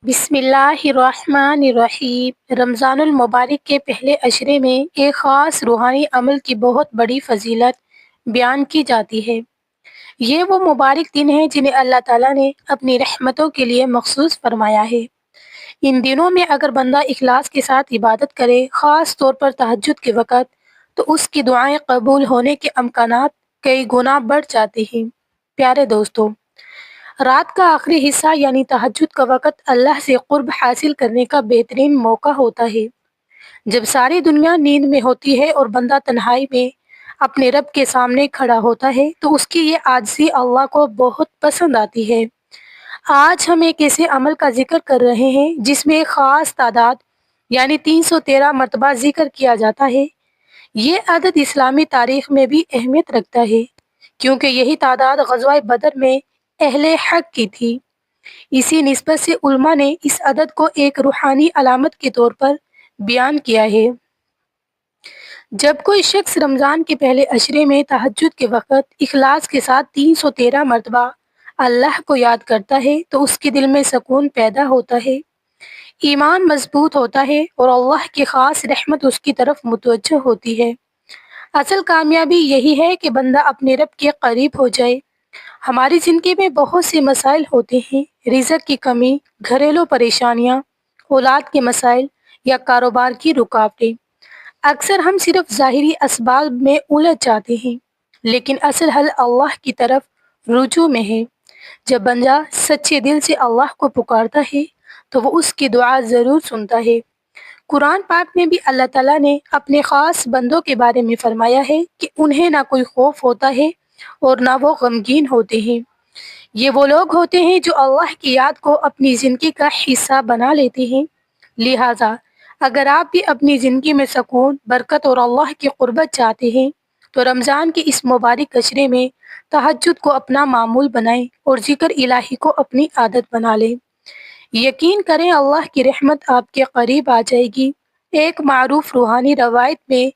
بسم اللہ الرحمن الرحیم۔ رمضان المبارک کے پہلے عشرے میں ایک خاص روحانی عمل کی بہت بڑی فضیلت بیان کی جاتی ہے۔ یہ وہ مبارک دن ہیں جنہیں اللہ تعالیٰ نے اپنی رحمتوں کے لیے مخصوص فرمایا ہے۔ ان دنوں میں اگر بندہ اخلاص کے ساتھ عبادت کرے، خاص طور پر تہجد کے وقت، تو اس کی دعائیں قبول ہونے کے امکانات کئی گنا بڑھ جاتے ہیں۔ پیارے دوستو، رات کا آخری حصہ یعنی تہجد کا وقت اللہ سے قرب حاصل کرنے کا بہترین موقع ہوتا ہے۔ جب ساری دنیا نیند میں ہوتی ہے اور بندہ تنہائی میں اپنے رب کے سامنے کھڑا ہوتا ہے تو اس کی یہ عاجزی اللہ کو بہت پسند آتی ہے۔ آج ہم ایک ایسے عمل کا ذکر کر رہے ہیں جس میں ایک خاص تعداد یعنی 313 مرتبہ ذکر کیا جاتا ہے۔ یہ عدد اسلامی تاریخ میں بھی اہمیت رکھتا ہے کیونکہ یہی تعداد غزوہ بدر میں اہل حق کی تھی۔ اسی نسبت سے علماء نے اس عدد کو ایک روحانی علامت کے طور پر بیان کیا ہے۔ جب کوئی شخص رمضان کے پہلے عشرے میں تہجد کے وقت اخلاص کے ساتھ 313 مرتبہ اللہ کو یاد کرتا ہے تو اس کے دل میں سکون پیدا ہوتا ہے، ایمان مضبوط ہوتا ہے اور اللہ کی خاص رحمت اس کی طرف متوجہ ہوتی ہے۔ اصل کامیابی یہی ہے کہ بندہ اپنے رب کے قریب ہو جائے۔ ہماری زندگی میں بہت سے مسائل ہوتے ہیں، رزق کی کمی، گھریلو پریشانیاں، اولاد کے مسائل یا کاروبار کی رکاوٹیں۔ اکثر ہم صرف ظاہری اسباب میں الجھ جاتے ہیں، لیکن اصل حل اللہ کی طرف رجوع میں ہے۔ جب بندہ سچے دل سے اللہ کو پکارتا ہے تو وہ اس کی دعا ضرور سنتا ہے۔ قرآن پاک میں بھی اللہ تعالیٰ نے اپنے خاص بندوں کے بارے میں فرمایا ہے کہ انہیں نہ کوئی خوف ہوتا ہے اور نہ وہ غمگین ہوتے ہیں۔ یہ وہ لوگ ہوتے ہیں جو اللہ کی یاد کو اپنی زندگی کا حصہ بنا لیتے ہیں۔ لہٰذا اگر آپ بھی اپنی زندگی میں سکون، برکت اور اللہ کی قربت چاہتے ہیں تو رمضان کے اس مبارک عشرے میں تہجد کو اپنا معمول بنائیں اور ذکر الہی کو اپنی عادت بنا لیں۔ یقین کریں اللہ کی رحمت آپ کے قریب آ جائے گی۔ ایک معروف روحانی روایت میں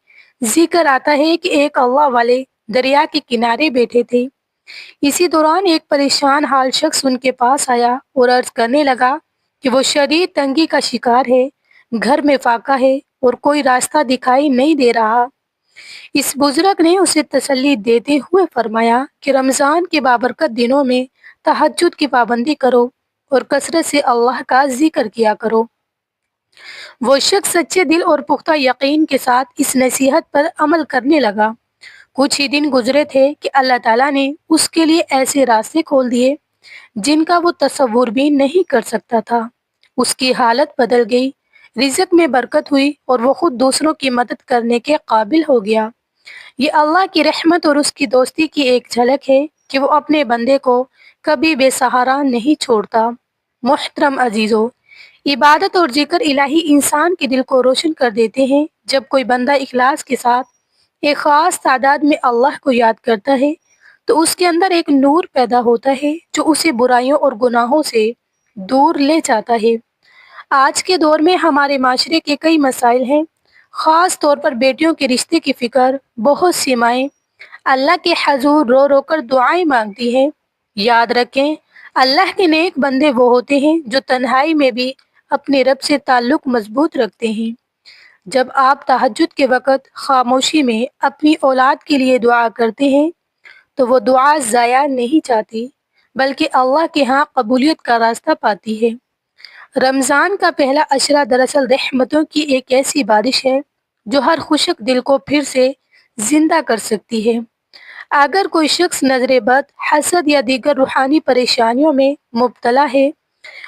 ذکر آتا ہے کہ ایک اللہ والے دریا کے کنارے بیٹھے تھے۔ اسی دوران ایک پریشان حال شخص ان کے پاس آیا اور عرض کرنے لگا کہ وہ شدید تنگی کا شکار ہے، گھر میں فاقہ ہے اور کوئی راستہ دکھائی نہیں دے رہا۔ اس بزرگ نے اسے تسلی دیتے ہوئے فرمایا کہ رمضان کے بابرکت دنوں میں تہجد کی پابندی کرو اور کثرت سے اللہ کا ذکر کیا کرو۔ وہ شخص سچے دل اور پختہ یقین کے ساتھ اس نصیحت پر عمل کرنے لگا۔ کچھ ہی دن گزرے تھے کہ اللہ تعالیٰ نے اس کے لیے ایسے راستے کھول دیے جن کا وہ تصور بھی نہیں کر سکتا تھا۔ اس کی حالت بدل گئی، رزق میں برکت ہوئی اور وہ خود دوسروں کی مدد کرنے کے قابل ہو گیا۔ یہ اللہ کی رحمت اور اس کی دوستی کی ایک جھلک ہے کہ وہ اپنے بندے کو کبھی بے سہارا نہیں چھوڑتا۔ محترم عزیزو، عبادت اور ذکر الہی انسان کے دل کو روشن کر دیتے ہیں۔ جب کوئی بندہ اخلاص کے ساتھ ایک خاص تعداد میں اللہ کو یاد کرتا ہے تو اس کے اندر ایک نور پیدا ہوتا ہے جو اسے برائیوں اور گناہوں سے دور لے جاتا ہے۔ آج کے دور میں ہمارے معاشرے کے کئی مسائل ہیں، خاص طور پر بیٹیوں کے رشتے کی فکر۔ بہت سی مائیں اللہ کے حضور رو رو کر دعائیں مانگتی ہیں۔ یاد رکھیں، اللہ کے نیک بندے وہ ہوتے ہیں جو تنہائی میں بھی اپنے رب سے تعلق مضبوط رکھتے ہیں۔ جب آپ تہجد کے وقت خاموشی میں اپنی اولاد کے لیے دعا کرتے ہیں تو وہ دعا ضائع نہیں جاتی بلکہ اللہ کے ہاں قبولیت کا راستہ پاتی ہے۔ رمضان کا پہلا عشرہ دراصل رحمتوں کی ایک ایسی بارش ہے جو ہر خشک دل کو پھر سے زندہ کر سکتی ہے۔ اگر کوئی شخص نظر بد، حسد یا دیگر روحانی پریشانیوں میں مبتلا ہے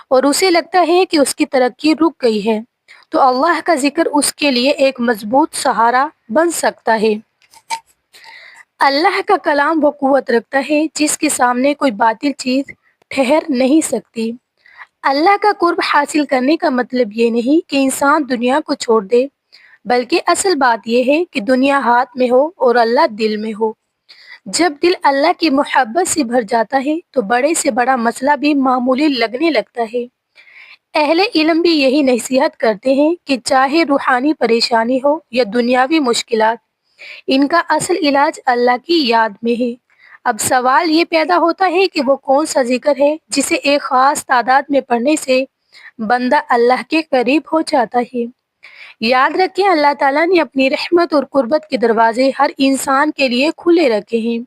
اور اسے لگتا ہے کہ اس کی ترقی رک گئی ہے تو اللہ کا ذکر اس کے لیے ایک مضبوط سہارا بن سکتا ہے۔ اللہ کا کلام وہ قوت رکھتا ہے جس کے سامنے کوئی باطل چیز ٹھہر نہیں سکتی۔ اللہ کا قرب حاصل کرنے کا مطلب یہ نہیں کہ انسان دنیا کو چھوڑ دے، بلکہ اصل بات یہ ہے کہ دنیا ہاتھ میں ہو اور اللہ دل میں ہو۔ جب دل اللہ کی محبت سے بھر جاتا ہے تو بڑے سے بڑا مسئلہ بھی معمولی لگنے لگتا ہے۔ اہل علم بھی یہی نصیحت کرتے ہیں کہ چاہے روحانی پریشانی ہو یا دنیاوی مشکلات، ان کا اصل علاج اللہ کی یاد میں ہے۔ اب سوال یہ پیدا ہوتا ہے کہ وہ کون سا ذکر ہے جسے ایک خاص تعداد میں پڑھنے سے بندہ اللہ کے قریب ہو جاتا ہے۔ یاد رکھیں اللہ تعالیٰ نے اپنی رحمت اور قربت کے دروازے ہر انسان کے لیے کھلے رکھے ہیں،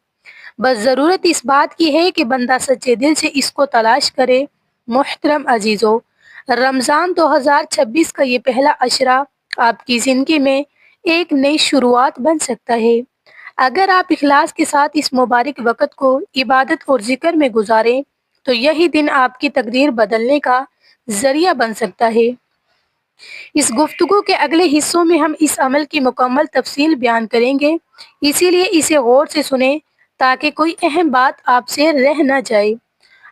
بس ضرورت اس بات کی ہے کہ بندہ سچے دل سے اس کو تلاش کرے۔ محترم عزیزو، رمضان 2026 کا یہ پہلا عشرہ آپ کی زندگی میں ایک نئی شروعات بن سکتا ہے۔ اگر آپ اخلاص کے ساتھ اس مبارک وقت کو عبادت اور ذکر میں گزاریں تو یہی دن آپ کی تقدیر بدلنے کا ذریعہ بن سکتا ہے۔ اس گفتگو کے اگلے حصوں میں ہم اس عمل کی مکمل تفصیل بیان کریں گے، اسی لیے اسے غور سے سنیں تاکہ کوئی اہم بات آپ سے رہ نہ جائے۔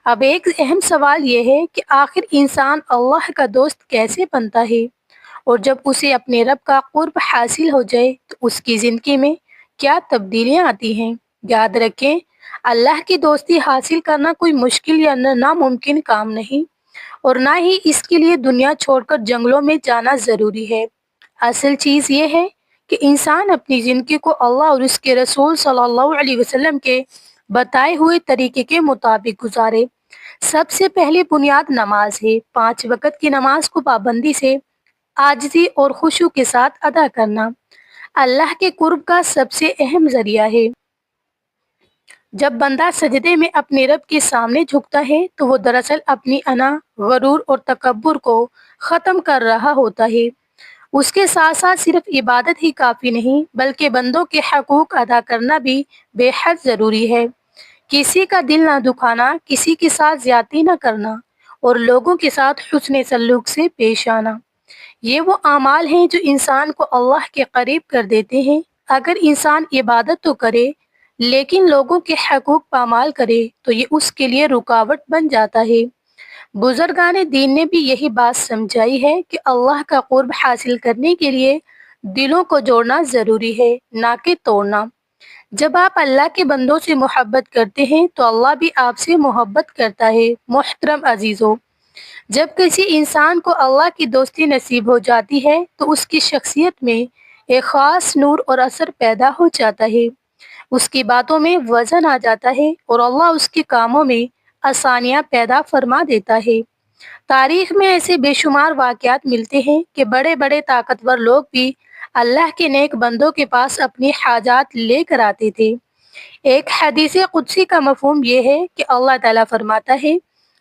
اب ایک اہم سوال یہ ہے کہ آخر انسان اللہ کا دوست کیسے بنتا ہے، اور جب اسے اپنے رب کا قرب حاصل ہو جائے تو اس کی زندگی میں کیا تبدیلیاں آتی ہیں؟ یاد رکھیں اللہ کی دوستی حاصل کرنا کوئی مشکل یا ناممکن کام نہیں، اور نہ ہی اس کے لیے دنیا چھوڑ کر جنگلوں میں جانا ضروری ہے۔ اصل چیز یہ ہے کہ انسان اپنی زندگی کو اللہ اور اس کے رسول صلی اللہ علیہ وسلم کے بتائے ہوئے طریقے کے مطابق گزارے۔ سب سے پہلی بنیاد نماز ہے۔ 5 وقت کی نماز کو پابندی سے، عاجزی اور خشوع کے ساتھ ادا کرنا اللہ کے قرب کا سب سے اہم ذریعہ ہے۔ جب بندہ سجدے میں اپنے رب کے سامنے جھکتا ہے تو وہ دراصل اپنی انا، غرور اور تکبر کو ختم کر رہا ہوتا ہے۔ اس کے ساتھ ساتھ صرف عبادت ہی کافی نہیں بلکہ بندوں کے حقوق ادا کرنا بھی بے حد ضروری ہے۔ کسی کا دل نہ دکھانا، کسی کے ساتھ زیادتی نہ کرنا اور لوگوں کے ساتھ حسن سلوک سے پیش آنا، یہ وہ اعمال ہیں جو انسان کو اللہ کے قریب کر دیتے ہیں۔ اگر انسان عبادت تو کرے لیکن لوگوں کے حقوق پامال کرے تو یہ اس کے لیے رکاوٹ بن جاتا ہے۔ بزرگان دین نے بھی یہی بات سمجھائی ہے کہ اللہ کا قرب حاصل کرنے کے لیے دلوں کو جوڑنا ضروری ہے، نہ کہ توڑنا۔ جب آپ اللہ کے بندوں سے محبت کرتے ہیں تو اللہ بھی آپ سے محبت کرتا ہے۔ محترم عزیزو، جب کسی انسان کو اللہ کی دوستی نصیب ہو جاتی ہے تو اس کی شخصیت میں ایک خاص نور اور اثر پیدا ہو جاتا ہے، اس کی باتوں میں وزن آ جاتا ہے اور اللہ اس کے کاموں میں آسانیاں پیدا فرما دیتا ہے۔ تاریخ میں ایسے بے شمار واقعات ملتے ہیں کہ بڑے بڑے طاقتور لوگ بھی اللہ کے نیک بندوں کے پاس اپنی حاجات لے کر آتے تھے۔ ایک حدیث قدسی کا مفہوم یہ ہے کہ اللہ تعالیٰ فرماتا ہے،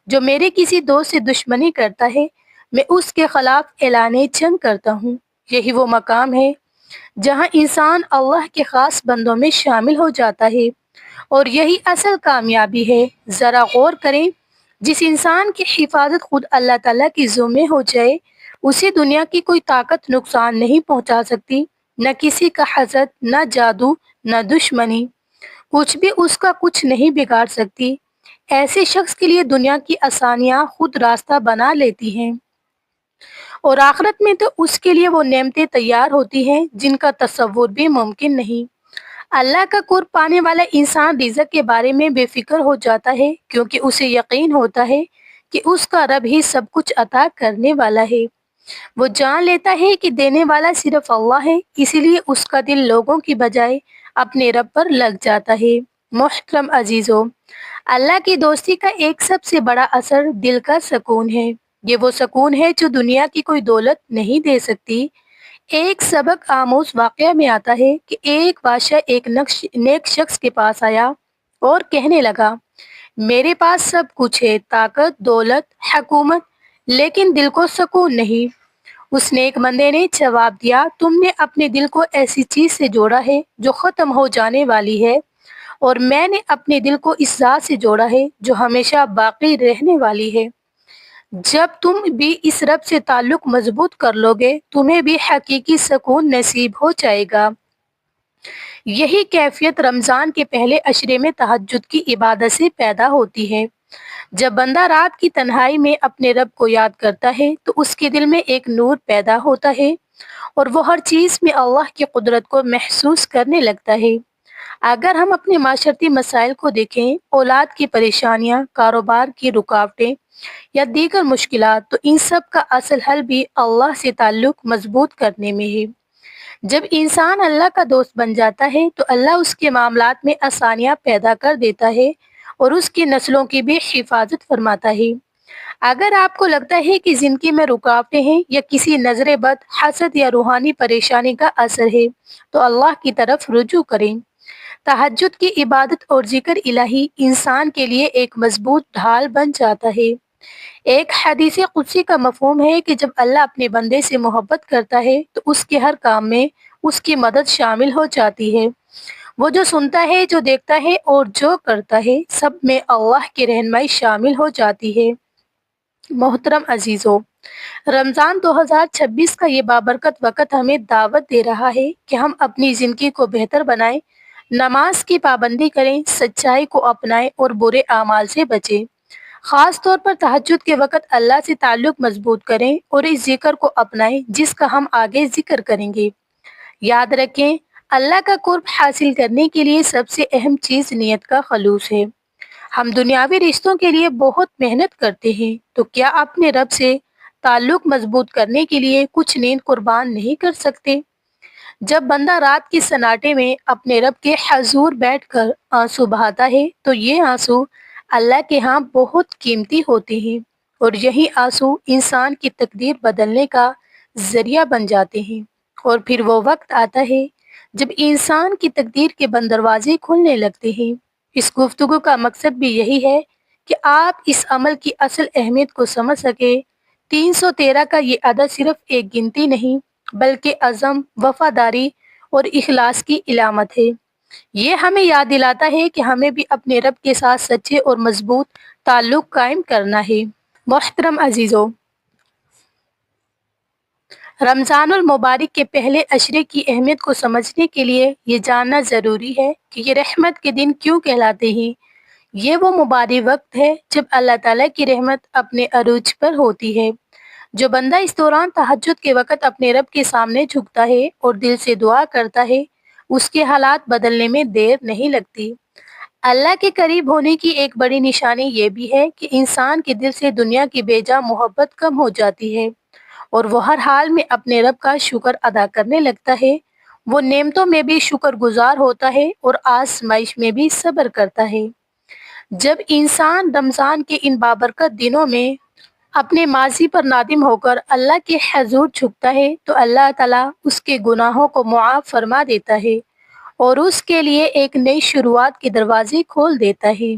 جو میرے کسی دوست سے دشمنی کرتا ہے میں اس کے خلاف اعلان جنگ کرتا ہوں۔ یہی وہ مقام ہے جہاں انسان اللہ کے خاص بندوں میں شامل ہو جاتا ہے، اور یہی اصل کامیابی ہے۔ ذرا غور کریں، جس انسان کی حفاظت خود اللہ تعالیٰ کی ذمہ ہو جائے اسے دنیا کی کوئی طاقت نقصان نہیں پہنچا سکتی، نہ کسی کا حسد، نہ جادو، نہ دشمنی، کچھ بھی اس کا کچھ نہیں بگاڑ سکتی۔ ایسے شخص کے لیے دنیا کی آسانیاں خود راستہ بنا لیتی ہیں، اور آخرت میں تو اس کے لیے وہ نعمتیں تیار ہوتی ہیں جن کا تصور بھی ممکن نہیں۔ اللہ کا قرب پانے والا انسان رزق کے بارے میں بے فکر ہو جاتا ہے، کیونکہ اسے یقین ہوتا ہے کہ اس کا رب ہی سب کچھ عطا کرنے والا ہے۔ وہ جان لیتا ہے کہ دینے والا صرف اللہ ہے، اسی لیے اس کا دل لوگوں کی بجائے اپنے رب پر لگ جاتا ہے۔ محترم عزیزو، اللہ کی دوستی کا ایک سب سے بڑا اثر دل کا سکون ہے۔ یہ وہ سکون ہے جو دنیا کی کوئی دولت نہیں دے سکتی۔ ایک سبق آموز واقعہ میں آتا ہے کہ ایک بادشاہ ایک نیک شخص کے پاس آیا اور کہنے لگا، میرے پاس سب کچھ ہے، طاقت، دولت، حکومت، لیکن دل کو سکون نہیں۔ اس نیک بندے نے جواب دیا، تم نے اپنے دل کو ایسی چیز سے جوڑا ہے جو ختم ہو جانے والی ہے، اور میں نے اپنے دل کو اس ذات سے جوڑا ہے جو ہمیشہ باقی رہنے والی ہے۔ جب تم بھی اس رب سے تعلق مضبوط کر لو گے تمہیں بھی حقیقی سکون نصیب ہو جائے گا۔ یہی کیفیت رمضان کے پہلے عشرے میں تہجد کی عبادت سے پیدا ہوتی ہے۔ جب بندہ رات کی تنہائی میں اپنے رب کو یاد کرتا ہے تو اس کے دل میں ایک نور پیدا ہوتا ہے اور وہ ہر چیز میں اللہ کی قدرت کو محسوس کرنے لگتا ہے۔ اگر ہم اپنے معاشرتی مسائل کو دیکھیں، اولاد کی پریشانیاں، کاروبار کی رکاوٹیں یا دیگر مشکلات، تو ان سب کا اصل حل بھی اللہ سے تعلق مضبوط کرنے میں ہے۔ جب انسان اللہ کا دوست بن جاتا ہے تو اللہ اس کے معاملات میں آسانیاں پیدا کر دیتا ہے اور اس کی نسلوں کی بھی حفاظت فرماتا ہے۔ اگر آپ کو لگتا ہے کہ زندگی میں رکاوٹیں ہیں یا کسی نظر بد، حسد یا روحانی پریشانی کا اثر ہے تو اللہ کی طرف رجوع کریں۔ تہجد کی عبادت اور ذکر الہی انسان کے لیے ایک مضبوط ڈھال بن جاتا ہے۔ ایک حدیث قدسی کا مفہوم ہے کہ جب اللہ اپنے بندے سے محبت کرتا ہے تو اس کے ہر کام میں اس کی مدد شامل ہو جاتی ہے۔ وہ جو سنتا ہے، جو دیکھتا ہے اور جو کرتا ہے، سب میں اللہ کی رہنمائی شامل ہو جاتی ہے۔ محترم عزیزو، رمضان 2026 کا یہ بابرکت وقت ہمیں دعوت دے رہا ہے کہ ہم اپنی زندگی کو بہتر بنائیں، نماز کی پابندی کریں، سچائی کو اپنائیں اور برے اعمال سے بچیں۔ خاص طور پر تہجد کے وقت اللہ سے تعلق مضبوط کریں اور اس ذکر کو اپنائیں جس کا ہم آگے ذکر کریں گے۔ یاد رکھیں، اللہ کا قرب حاصل کرنے کے لیے سب سے اہم چیز نیت کا خلوص ہے۔ ہم دنیاوی رشتوں کے لیے بہت محنت کرتے ہیں، تو کیا اپنے رب سے تعلق مضبوط کرنے کے لیے کچھ نیند قربان نہیں کر سکتے؟ جب بندہ رات کی سناٹے میں اپنے رب کے حضور بیٹھ کر آنسو بہاتا ہے تو یہ آنسو اللہ کے ہاں بہت قیمتی ہوتے ہیں، اور یہی آنسو انسان کی تقدیر بدلنے کا ذریعہ بن جاتے ہیں۔ اور پھر وہ وقت آتا ہے جب انسان کی تقدیر کے بند دروازے کھلنے لگتے ہیں۔ اس گفتگو کا مقصد بھی یہی ہے کہ آپ اس عمل کی اصل اہمیت کو سمجھ سکیں۔ 313 کا یہ عدد صرف ایک گنتی نہیں بلکہ عزم، وفاداری اور اخلاص کی علامت ہے۔ یہ ہمیں یاد دلاتا ہے کہ ہمیں بھی اپنے رب کے ساتھ سچے اور مضبوط تعلق قائم کرنا ہے۔ محترم عزیزو، رمضان المبارک کے پہلے عشرے کی اہمیت کو سمجھنے کے لیے یہ جاننا ضروری ہے کہ یہ رحمت کے دن کیوں کہلاتے ہیں۔ یہ وہ مبارک وقت ہے جب اللہ تعالیٰ کی رحمت اپنے عروج پر ہوتی ہے۔ جو بندہ اس دوران تہجد کے وقت اپنے رب کے سامنے جھکتا ہے اور دل سے دعا کرتا ہے، اس کے حالات بدلنے میں دیر نہیں لگتی۔ اللہ کے قریب ہونے کی ایک بڑی نشانی یہ بھی ہے کہ انسان کے دل سے دنیا کی بے جا محبت کم ہو جاتی ہے اور وہ ہر حال میں اپنے رب کا شکر ادا کرنے لگتا ہے۔ وہ نعمتوں میں بھی شکر گزار ہوتا ہے اور آزمائش میں بھی صبر کرتا ہے۔ جب انسان رمضان کے ان بابرکت دنوں میں اپنے ماضی پر نادم ہو کر اللہ کے حضور جھکتا ہے تو اللہ تعالیٰ اس کے گناہوں کو معاف فرما دیتا ہے اور اس کے لیے ایک نئی شروعات کے دروازے کھول دیتا ہے۔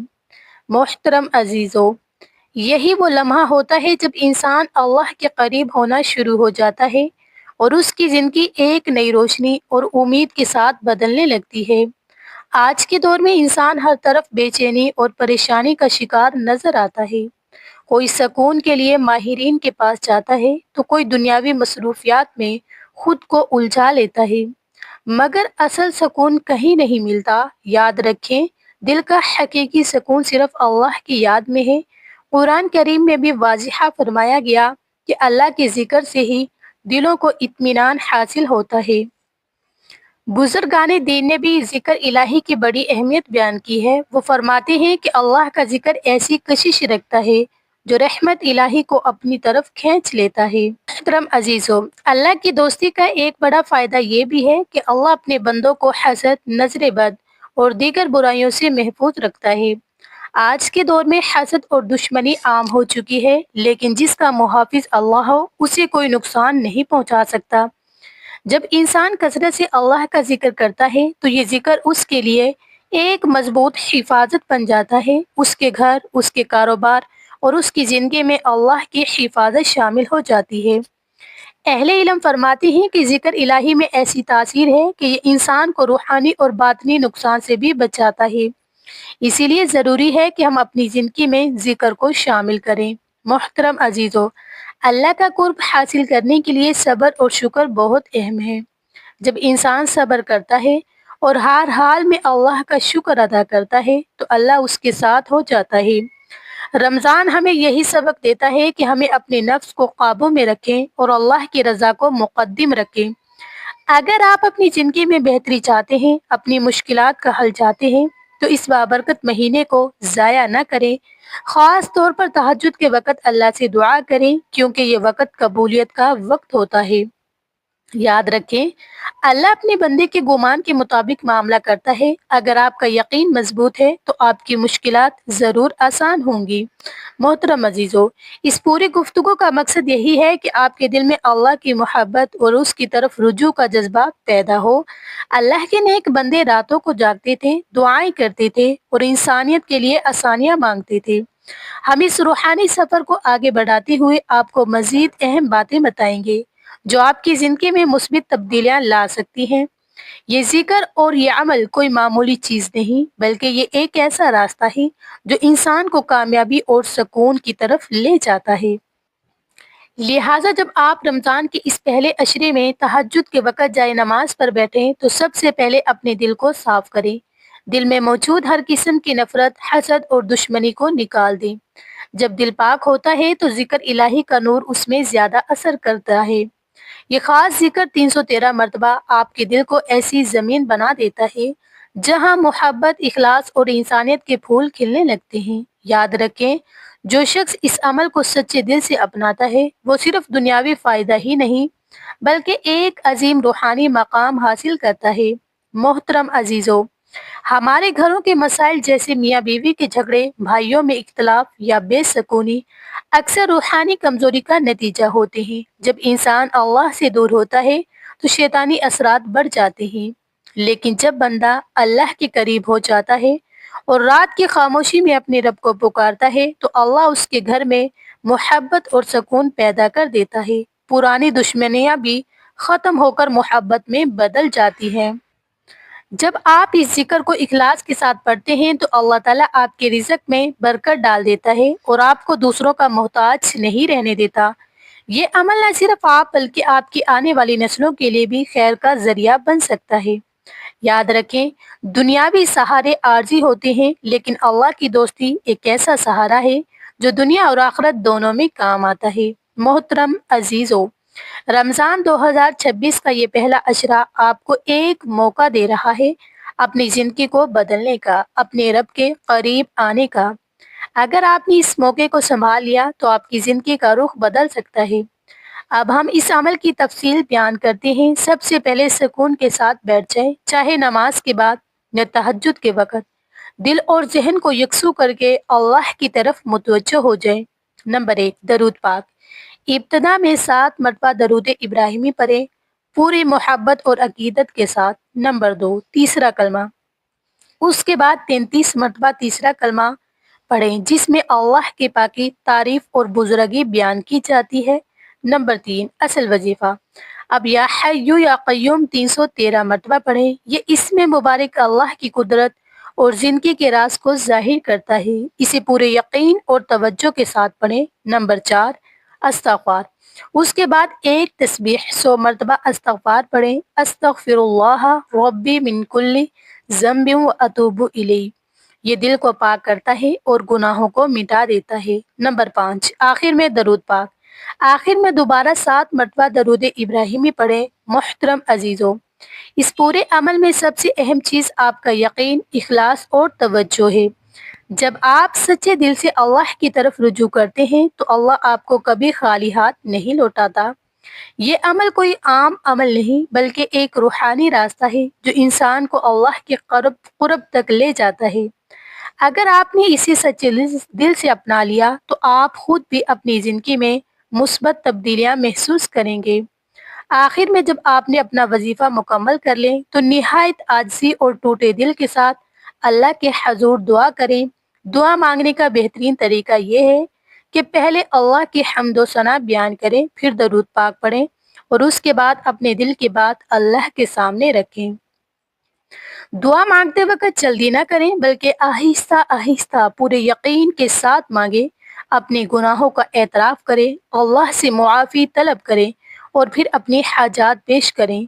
محترم عزیزو، یہی وہ لمحہ ہوتا ہے جب انسان اللہ کے قریب ہونا شروع ہو جاتا ہے اور اس کی زندگی ایک نئی روشنی اور امید کے ساتھ بدلنے لگتی ہے۔ آج کے دور میں انسان ہر طرف بے چینی اور پریشانی کا شکار نظر آتا ہے۔ کوئی سکون کے لیے ماہرین کے پاس جاتا ہے تو کوئی دنیاوی مصروفیات میں خود کو الجھا لیتا ہے، مگر اصل سکون کہیں نہیں ملتا۔ یاد رکھیں، دل کا حقیقی سکون صرف اللہ کی یاد میں ہے۔ قرآن کریم میں بھی واضح فرمایا گیا کہ اللہ کے ذکر سے ہی دلوں کو اطمینان حاصل ہوتا ہے۔ بزرگان دین نے بھی ذکر الہی کی بڑی اہمیت بیان کی ہے۔ وہ فرماتے ہیں کہ اللہ کا ذکر ایسی کشش رکھتا ہے جو رحمت الہی کو اپنی طرف کھینچ لیتا ہے۔ محترم عزیزو، اللہ کی دوستی کا ایک بڑا فائدہ یہ بھی ہے کہ اللہ اپنے بندوں کو حسد، نظر بد اور دیگر برائیوں سے محفوظ رکھتا ہے۔ آج کے دور میں حسد اور دشمنی عام ہو چکی ہے، لیکن جس کا محافظ اللہ ہو اسے کوئی نقصان نہیں پہنچا سکتا۔ جب انسان کثرت سے اللہ کا ذکر کرتا ہے تو یہ ذکر اس کے لیے ایک مضبوط حفاظت بن جاتا ہے۔ اس کے گھر، اس کے کاروبار اور اس کی زندگی میں اللہ کی حفاظت شامل ہو جاتی ہے۔ اہل علم فرماتے ہیں کہ ذکر الہی میں ایسی تاثیر ہے کہ یہ انسان کو روحانی اور باطنی نقصان سے بھی بچاتا ہے۔ اسی لیے ضروری ہے کہ ہم اپنی زندگی میں ذکر کو شامل کریں۔ محترم عزیزو، اللہ کا قرب حاصل کرنے کے لیے صبر اور شکر بہت اہم ہے۔ جب انسان صبر کرتا ہے اور ہر حال میں اللہ کا شکر ادا کرتا ہے تو اللہ اس کے ساتھ ہو جاتا ہے۔ رمضان ہمیں یہی سبق دیتا ہے کہ ہمیں اپنے نفس کو قابو میں رکھیں اور اللہ کی رضا کو مقدم رکھیں۔ اگر آپ اپنی زندگی میں بہتری چاہتے ہیں، اپنی مشکلات کا حل چاہتے ہیں، تو اس بابرکت مہینے کو ضائع نہ کریں۔ خاص طور پر تہجد کے وقت اللہ سے دعا کریں، کیونکہ یہ وقت قبولیت کا وقت ہوتا ہے۔ یاد رکھیں، اللہ اپنے بندے کے گمان کے مطابق معاملہ کرتا ہے۔ اگر آپ کا یقین مضبوط ہے تو آپ کی مشکلات ضرور آسان ہوں گی۔ محترم عزیزو، اس پوری گفتگو کا مقصد یہی ہے کہ آپ کے دل میں اللہ کی محبت اور اس کی طرف رجوع کا جذبہ پیدا ہو۔ اللہ کے نیک بندے راتوں کو جاگتے تھے، دعائیں کرتے تھے اور انسانیت کے لیے آسانیاں مانگتے تھے۔ ہم اس روحانی سفر کو آگے بڑھاتے ہوئے آپ کو مزید اہم باتیں بتائیں گے جو آپ کی زندگی میں مثبت تبدیلیاں لا سکتی ہیں۔ یہ ذکر اور یہ عمل کوئی معمولی چیز نہیں، بلکہ یہ ایک ایسا راستہ ہے جو انسان کو کامیابی اور سکون کی طرف لے جاتا ہے۔ لہٰذا جب آپ رمضان کے اس پہلے عشرے میں تہجد کے وقت جائے نماز پر بیٹھیں تو سب سے پہلے اپنے دل کو صاف کریں۔ دل میں موجود ہر قسم کی نفرت، حسد اور دشمنی کو نکال دیں۔ جب دل پاک ہوتا ہے تو ذکر الہی کا نور اس میں زیادہ اثر کرتا ہے۔ یہ خاص ذکر 313 مرتبہ آپ کے دل کو ایسی زمین بنا دیتا ہے جہاں محبت، اخلاص اور انسانیت کے پھول کھلنے لگتے ہیں۔ یاد رکھیں، جو شخص اس عمل کو سچے دل سے اپناتا ہے وہ صرف دنیاوی فائدہ ہی نہیں بلکہ ایک عظیم روحانی مقام حاصل کرتا ہے۔ محترم عزیزو، ہمارے گھروں کے مسائل جیسے میاں بیوی کے جھگڑے، بھائیوں میں اختلاف یا بے سکونی اکثر روحانی کمزوری کا نتیجہ ہوتے ہیں۔ جب انسان اللہ سے دور ہوتا ہے تو شیطانی اثرات بڑھ جاتے ہیں، لیکن جب بندہ اللہ کے قریب ہو جاتا ہے اور رات کی خاموشی میں اپنے رب کو پکارتا ہے تو اللہ اس کے گھر میں محبت اور سکون پیدا کر دیتا ہے۔ پرانی دشمنیاں بھی ختم ہو کر محبت میں بدل جاتی ہیں۔ جب آپ اس ذکر کو اخلاص کے ساتھ پڑھتے ہیں تو اللہ تعالیٰ آپ کے رزق میں برکت ڈال دیتا ہے اور آپ کو دوسروں کا محتاج نہیں رہنے دیتا۔ یہ عمل نہ صرف آپ بلکہ آپ کی آنے والی نسلوں کے لیے بھی خیر کا ذریعہ بن سکتا ہے۔ یاد رکھیں، دنیاوی سہارے عارضی ہوتے ہیں لیکن اللہ کی دوستی ایک ایسا سہارا ہے جو دنیا اور آخرت دونوں میں کام آتا ہے۔ محترم عزیزو، رمضان 2026 کا یہ پہلا عشرہ آپ کو ایک موقع دے رہا ہے اپنی زندگی کو بدلنے کا، اپنے رب کے قریب آنے کا۔ اگر آپ نے اس موقع کو سنبھال لیا تو آپ کی زندگی کا رخ بدل سکتا ہے۔ اب ہم اس عمل کی تفصیل بیان کرتے ہیں۔ سب سے پہلے سکون کے ساتھ بیٹھ جائیں، چاہے نماز کے بعد یا تہجد کے وقت۔ دل اور ذہن کو یکسو کر کے اللہ کی طرف متوجہ ہو جائیں۔ نمبر 1، درود پاک۔ ابتدا میں 7 مرتبہ درود ابراہیمی پڑھیں، پوری محبت اور عقیدت کے ساتھ۔ نمبر 2، تیسرا کلمہ۔ اس کے بعد 33 مرتبہ تیسرا کلمہ پڑھیں جس میں اللہ کی پاکی، تعریف اور بزرگی بیان کی جاتی ہے۔ نمبر 3، اصل وظیفہ۔ اب یا حیو یا قیوم 313 مرتبہ پڑھیں۔ یہ اس میں مبارک اللہ کی قدرت اور زندگی کے راز کو ظاہر کرتا ہے۔ اسے پورے یقین اور توجہ کے ساتھ پڑھیں۔ نمبر 4، استغفار۔ اس کے بعد ایک تسبیح 100 مرتبہ استغفار پڑھیں۔ استغفر اللہ ربی من کل ذنب و اتوب الیہ۔ یہ دل کو پاک کرتا ہے اور گناہوں کو مٹا دیتا ہے۔ نمبر 5، آخر میں درود پاک۔ آخر میں دوبارہ 7 مرتبہ درود ابراہیمی پڑھیں۔ محترم عزیزو، اس پورے عمل میں سب سے اہم چیز آپ کا یقین، اخلاص اور توجہ ہے۔ جب آپ سچے دل سے اللہ کی طرف رجوع کرتے ہیں تو اللہ آپ کو کبھی خالی ہاتھ نہیں لوٹاتا۔ یہ عمل کوئی عام عمل نہیں بلکہ ایک روحانی راستہ ہے جو انسان کو اللہ کے قرب تک لے جاتا ہے۔ اگر آپ نے اسے سچے دل سے اپنا لیا تو آپ خود بھی اپنی زندگی میں مثبت تبدیلیاں محسوس کریں گے۔ آخر میں جب آپ نے اپنا وظیفہ مکمل کر لیں تو نہایت عاجزی اور ٹوٹے دل کے ساتھ اللہ کے حضور دعا کریں۔ دعا مانگنے کا بہترین طریقہ یہ ہے کہ پہلے اللہ کی حمد و ثنا بیان کریں، پھر درود پاک پڑھیں اور اس کے بعد اپنے دل کی بات اللہ کے سامنے رکھیں۔ دعا مانگتے وقت جلدی نہ کریں بلکہ آہستہ آہستہ پورے یقین کے ساتھ مانگیں۔ اپنے گناہوں کا اعتراف کریں، اللہ سے معافی طلب کریں اور پھر اپنی حاجات پیش کریں،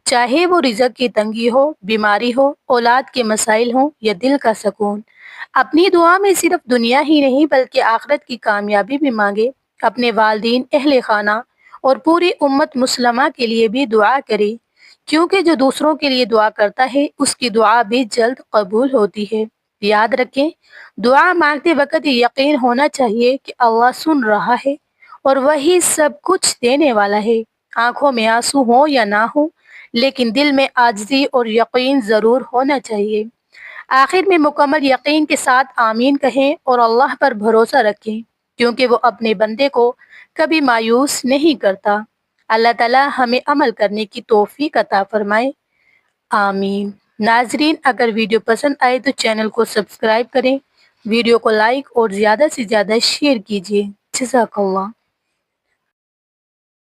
چاہے وہ رزق کی تنگی ہو، بیماری ہو، اولاد کے مسائل ہوں یا دل کا سکون۔ اپنی دعا میں صرف دنیا ہی نہیں بلکہ آخرت کی کامیابی بھی مانگے۔ اپنے والدین، اہل خانہ اور پوری امت مسلمہ کے لیے بھی دعا کرے، کیونکہ جو دوسروں کے لیے دعا کرتا ہے اس کی دعا بھی جلد قبول ہوتی ہے۔ یاد رکھیں، دعا مانگتے وقت یہ یقین ہونا چاہیے کہ اللہ سن رہا ہے اور وہی سب کچھ دینے والا ہے۔ آنکھوں میں آنسو ہوں یا نہ ہوں، لیکن دل میں عاجزی اور یقین ضرور ہونا چاہیے۔ آخر میں مکمل یقین کے ساتھ آمین کہیں اور اللہ پر بھروسہ رکھیں، کیونکہ وہ اپنے بندے کو کبھی مایوس نہیں کرتا۔ اللہ تعالی ہمیں عمل کرنے کی توفیق عطا فرمائے، آمین۔ ناظرین، اگر ویڈیو پسند آئے تو چینل کو سبسکرائب کریں، ویڈیو کو لائک اور زیادہ سے زیادہ شیئر کیجیے۔ جزاک اللہ۔